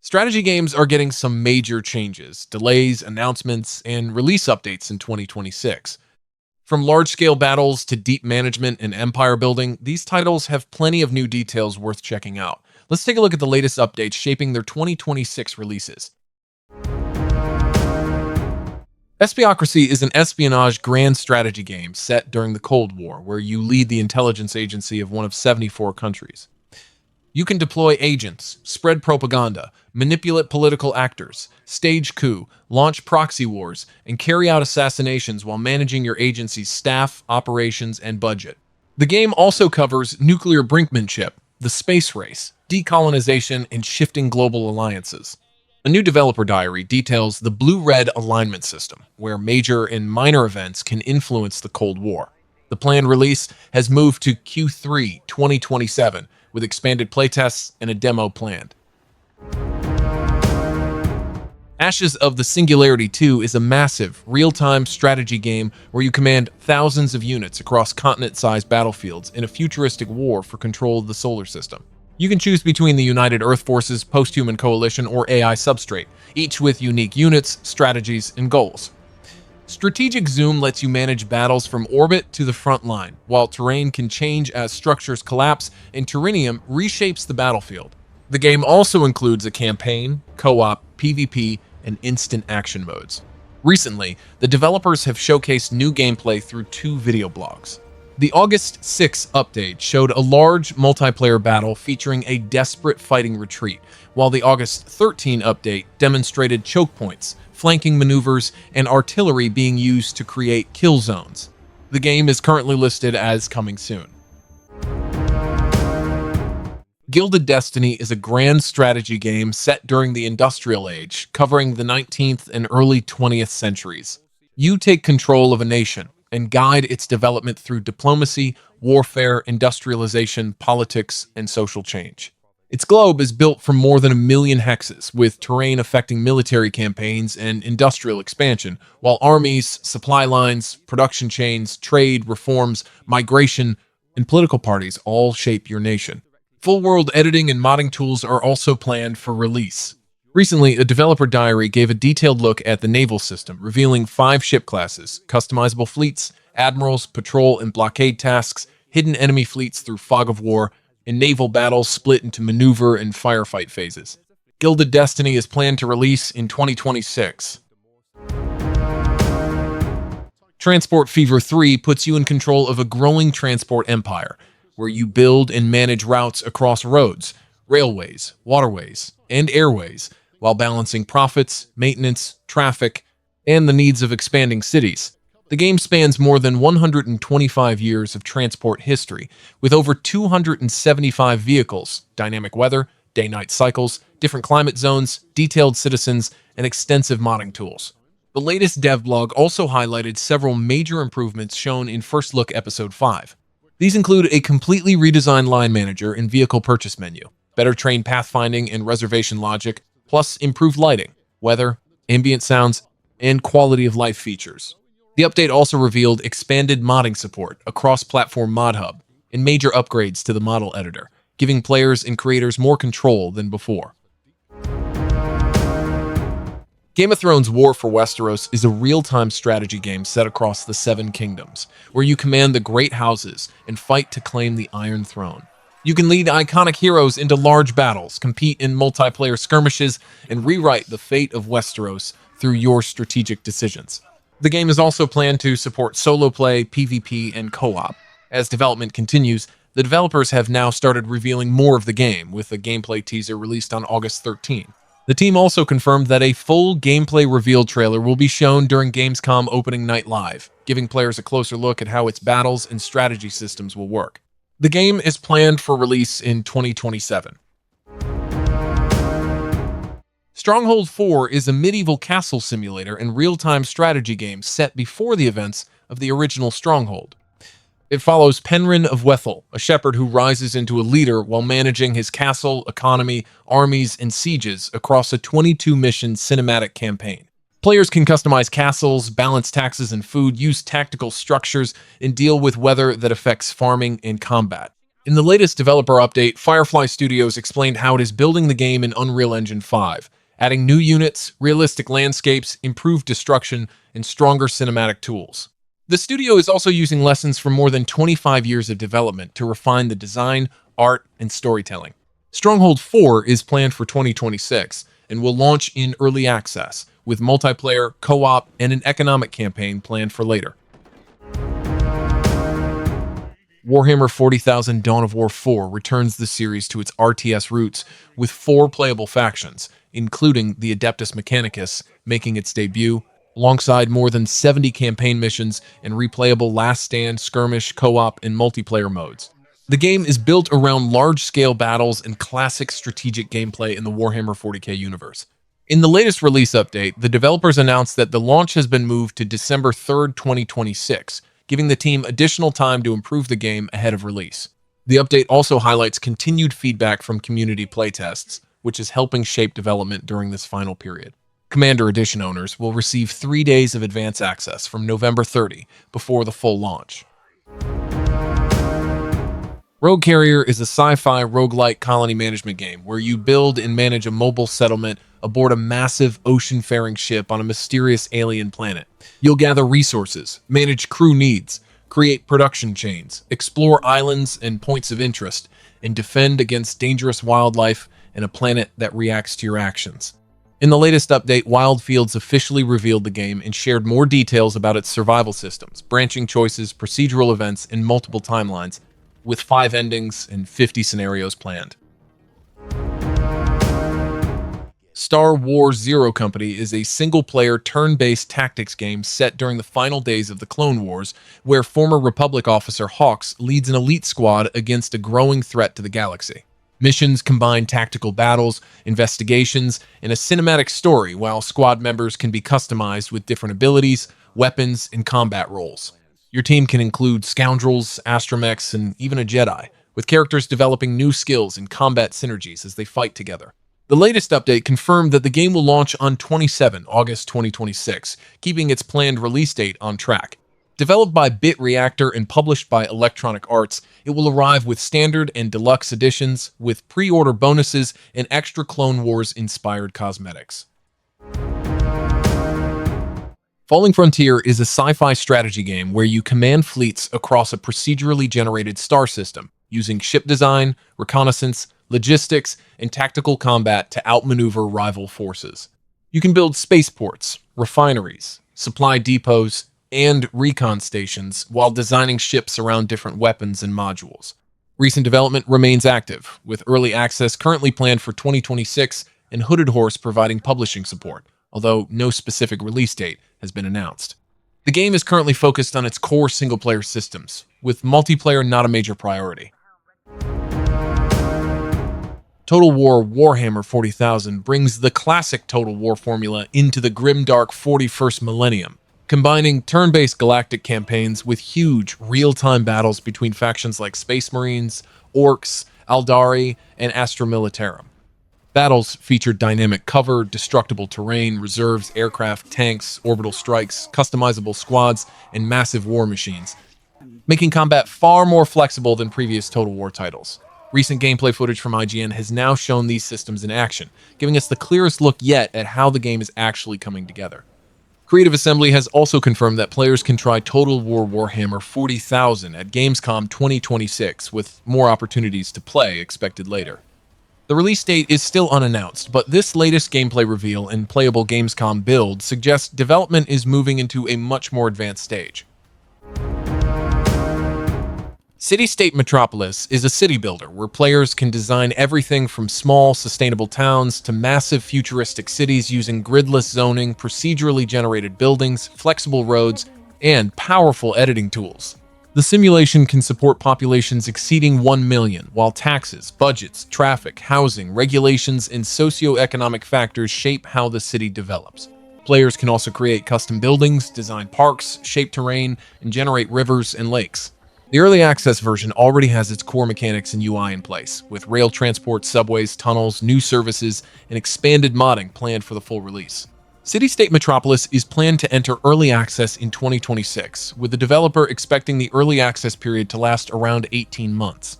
Strategy games are getting some major changes, delays, announcements, and release updates in 2026. From large-scale battles to deep management and empire building, these titles have plenty of new details worth checking out. Let's take a look at the latest updates shaping their 2026 releases. Espiocracy is an espionage grand strategy game set during the Cold War, where you lead the intelligence agency of one of 74 countries. You can deploy agents, spread propaganda, manipulate political actors, stage coup, launch proxy wars, and carry out assassinations while managing your agency's staff, operations, and budget. The game also covers nuclear brinkmanship, the space race, decolonization, and shifting global alliances. A new developer diary details the blue-red alignment system, where major and minor events can influence the Cold War. The planned release has moved to Q3 2027, with expanded playtests and a demo planned. Ashes of the Singularity 2 is a massive, real-time strategy game where you command thousands of units across continent-sized battlefields in a futuristic war for control of the solar system. You can choose between the United Earth Forces, Post-Human Coalition, or AI Substrate, each with unique units, strategies, and goals. Strategic Zoom lets you manage battles from orbit to the front line, while terrain can change as structures collapse and Terrenium reshapes the battlefield. The game also includes a campaign, co-op, PvP, and instant action modes. Recently, the developers have showcased new gameplay through 2 video blogs. The August 6 update showed a large multiplayer battle featuring a desperate fighting retreat, while the August 13 update demonstrated choke points, flanking maneuvers, and artillery being used to create kill zones. The game is currently listed as coming soon. Gilded Destiny is a grand strategy game set during the Industrial Age, covering the 19th and early 20th centuries. You take control of a nation and guide its development through diplomacy, warfare, industrialization, politics, and social change. Its globe is built from more than 1 million hexes, with terrain affecting military campaigns and industrial expansion, while armies, supply lines, production chains, trade, reforms, migration, and political parties all shape your nation. Full-world editing and modding tools are also planned for release. Recently, a developer diary gave a detailed look at the naval system, revealing 5 ship classes, customizable fleets, admirals, patrol and blockade tasks, hidden enemy fleets through fog of war, and naval battles split into maneuver and firefight phases. Gilded Destiny is planned to release in 2026. Transport Fever 3 puts you in control of a growing transport empire, where you build and manage routes across roads, railways, waterways, and airways, while balancing profits, maintenance, traffic, and the needs of expanding cities. The game spans more than 125 years of transport history, with over 275 vehicles, dynamic weather, day-night cycles, different climate zones, detailed citizens, and extensive modding tools. The latest devblog also highlighted several major improvements shown in First Look Episode 5. These include a completely redesigned line manager and vehicle purchase menu, better trained pathfinding and reservation logic, plus improved lighting, weather, ambient sounds, and quality of life features. The update also revealed expanded modding support, a cross-platform mod hub, and major upgrades to the model editor, giving players and creators more control than before. Game of Thrones War for Westeros is a real-time strategy game set across the 7 kingdoms, where you command the great houses and fight to claim the Iron Throne. You can lead iconic heroes into large battles, compete in multiplayer skirmishes, and rewrite the fate of Westeros through your strategic decisions. The game is also planned to support solo play, PvP, and co-op. As development continues, the developers have now started revealing more of the game, with a gameplay teaser released on August 13. The team also confirmed that a full gameplay reveal trailer will be shown during Gamescom Opening Night Live, giving players a closer look at how its battles and strategy systems will work. The game is planned for release in 2027. Stronghold 4 is a medieval castle simulator and real-time strategy game set before the events of the original Stronghold. It follows Penryn of Wethel, a shepherd who rises into a leader while managing his castle, economy, armies, and sieges across a 22-mission cinematic campaign. Players can customize castles, balance taxes and food, use tactical structures, and deal with weather that affects farming and combat. In the latest developer update, Firefly Studios explained how it is building the game in Unreal Engine 5, adding new units, realistic landscapes, improved destruction, and stronger cinematic tools. The studio is also using lessons from more than 25 years of development to refine the design, art, and storytelling. Stronghold 4 is planned for 2026 and will launch in early access, with multiplayer, co-op, and an economic campaign planned for later. Warhammer 40,000 Dawn of War 4 returns the series to its RTS roots with 4 playable factions, including the Adeptus Mechanicus, making its debut, alongside more than 70 campaign missions and replayable Last Stand, Skirmish, co-op, and multiplayer modes. The game is built around large-scale battles and classic strategic gameplay in the Warhammer 40k universe. In the latest release update, the developers announced that the launch has been moved to December 3rd, 2026, giving the team additional time to improve the game ahead of release. The update also highlights continued feedback from community playtests, which is helping shape development during this final period. Commander Edition owners will receive 3 days of advance access from November 30 before the full launch. Rogue Carrier is a sci-fi roguelike colony management game where you build and manage a mobile settlement aboard a massive ocean-faring ship on a mysterious alien planet. You'll gather resources, manage crew needs, create production chains, explore islands and points of interest, and defend against dangerous wildlife and a planet that reacts to your actions. In the latest update, Wildfields officially revealed the game and shared more details about its survival systems, branching choices, procedural events, and multiple timelines, with 5 endings and 50 scenarios planned. Star Wars Zero Company is a single-player, turn-based tactics game set during the final days of the Clone Wars, where former Republic officer Hawks leads an elite squad against a growing threat to the galaxy. Missions combine tactical battles, investigations, and a cinematic story, while squad members can be customized with different abilities, weapons, and combat roles. Your team can include scoundrels, astromechs, and even a Jedi, with characters developing new skills and combat synergies as they fight together. The latest update confirmed that the game will launch on 27 August 2026, keeping its planned release date on track. Developed by Bit Reactor and published by Electronic Arts, it will arrive with standard and deluxe editions, with pre-order bonuses and extra Clone Wars-inspired cosmetics. Falling Frontier is a sci-fi strategy game where you command fleets across a procedurally generated star system, using ship design, reconnaissance, logistics, and tactical combat to outmaneuver rival forces. You can build spaceports, refineries, supply depots, and recon stations while designing ships around different weapons and modules. Recent development remains active, with early access currently planned for 2026 and Hooded Horse providing publishing support, although no specific release date has been announced. The game is currently focused on its core single-player systems, with multiplayer not a major priority. Total War Warhammer 40,000 brings the classic Total War formula into the grimdark 41st millennium, combining turn-based galactic campaigns with huge, real-time battles between factions like Space Marines, Orcs, Aldari, and Astra Militarum. Battles feature dynamic cover, destructible terrain, reserves, aircraft, tanks, orbital strikes, customizable squads, and massive war machines, making combat far more flexible than previous Total War titles. Recent gameplay footage from IGN has now shown these systems in action, giving us the clearest look yet at how the game is actually coming together. Creative Assembly has also confirmed that players can try Total War Warhammer 40,000 at Gamescom 2026, with more opportunities to play expected later. The release date is still unannounced, but this latest gameplay reveal and playable Gamescom build suggests development is moving into a much more advanced stage. Citystate Metropolis is a city builder where players can design everything from small, sustainable towns to massive futuristic cities using gridless zoning, procedurally generated buildings, flexible roads, and powerful editing tools. The simulation can support populations exceeding 1 million, while taxes, budgets, traffic, housing, regulations, and socioeconomic factors shape how the city develops. Players can also create custom buildings, design parks, shape terrain, and generate rivers and lakes. The early access version already has its core mechanics and UI in place, with rail transport, subways, tunnels, new services, and expanded modding planned for the full release. Citystate Metropolis is planned to enter early access in 2026, with the developer expecting the early access period to last around 18 months.